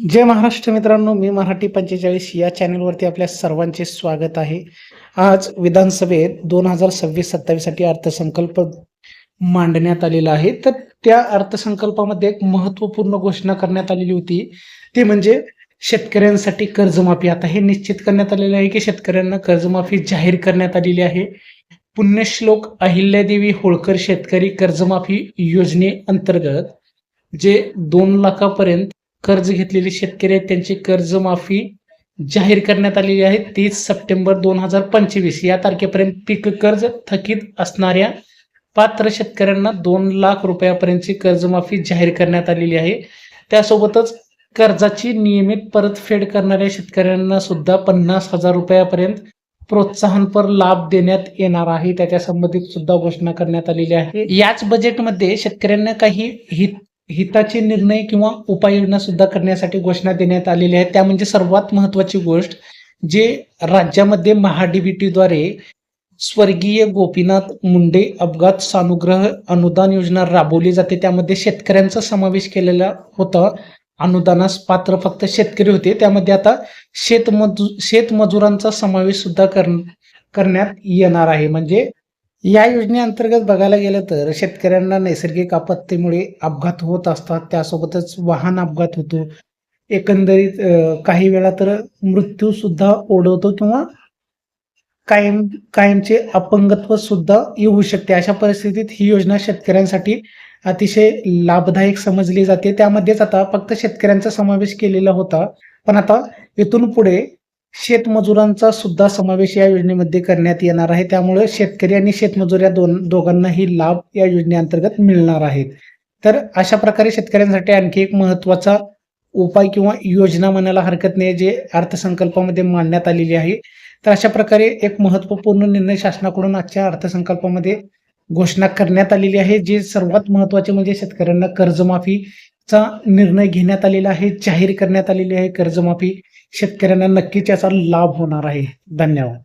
जय महाराष्ट्र मित्रांनो, मी मराठी 45 या चॅनलवरती आपल्या सर्वांचे स्वागत आहे. आज विधानसभेत 2026-27 साठी अर्थसंकल्प मांडण्यात आलेला आहे. तर त्या अर्थसंकल्पामध्ये एक महत्त्वपूर्ण घोषणा करण्यात आलेली होती. ती म्हणजे शेतकऱ्यांसाठी कर्जमाफी. आता हे निश्चित करण्यात आलेलं आहे की शेतकऱ्यांना कर्जमाफी जाहीर करण्यात आलेली आहे. पुण्यश्लोक अहिल्यादेवी होळकर शेतकरी कर्जमाफी योजनेअंतर्गत जे 2 लाखापर्यंत कर्ज घेतलेले शेतकरी आहेत त्यांची कर्जमाफी जाहीर करण्यात आलेली आहे. 30 सप्टेंबर 2025 या तारखेपर्यंत पीक कर्ज थकीत असणाऱ्या पात्र शेतकऱ्यांना 2 लाख रुपयापर्यंतची कर्जमाफी जाहीर करण्यात आलेली आहे. त्यासोबतच कर्जाची नियमित परतफेड करणाऱ्या शेतकऱ्यांना सुद्धा 50,000 रुपयापर्यंत प्रोत्साहनपर लाभ देण्यात येणार आहे. त्याच्या संबंधित सुद्धा घोषणा करण्यात आलेली आहे. याच बजेटमध्ये शेतकऱ्यांना काही हिताचे निर्णय किंवा उपाययोजना सुद्धा करण्यासाठी घोषणा देण्यात आलेली आहे. त्या म्हणजे सर्वात महत्वाची गोष्ट जे राज्यामध्ये महाडीबीटीद्वारे स्वर्गीय गोपीनाथ मुंडे अपघात सानुग्रह अनुदान योजना राबवली जाते. त्यामध्ये शेतकऱ्यांचा समावेश केलेला होता. अनुदानास पात्र फक्त शेतकरी होते. त्यामध्ये आता शेतमजुरांचा समावेश सुद्धा करण्यात येणार आहे. म्हणजे या योजनेअंतर्गत बघायला गेलं तर शेतकऱ्यांना नैसर्गिक आपत्तीमुळे अपघात होत असतात. त्यासोबतच वाहन अपघात होतो. एकंदरीत काही वेळा तर मृत्यू सुद्धा ओढवतो किंवा कायमचे अपंगत्व सुद्धा येऊ शकते. अशा परिस्थितीत ही योजना शेतकऱ्यांसाठी अतिशय लाभदायक समजली जाते. त्यामध्येच आता फक्त शेतकऱ्यांचा समावेश केलेला होता, पण आता इथून पुढे शेतमजुरांचा सुद्धा समावेश या योजनेमध्ये करण्यात येणार आहे. त्यामुळे शेतकरी आणि शेतमजूर या दोघांनाही लाभ या योजनेअंतर्गत मिळणार आहेत. तर अशा प्रकारे शेतकऱ्यांसाठी आणखी एक महत्त्वाचा उपाय किंवा योजना म्हणायला हरकत नाही जे अर्थसंकल्पामध्ये मांडण्यात आलेली आहे. तर अशा प्रकारे एक महत्त्वपूर्ण निर्णय शासनाकडून आजच्या अर्थसंकल्पामध्ये घोषणा करण्यात आलेली आहे. जे सर्वात महत्त्वाचे म्हणजे शेतकऱ्यांना कर्जमाफीचा निर्णय घेण्यात आलेला आहे, जाहीर करण्यात आलेली आहे कर्जमाफी. शेतकऱ्यांना नक्कीच याचा लाभ होणार आहे. धन्यवाद.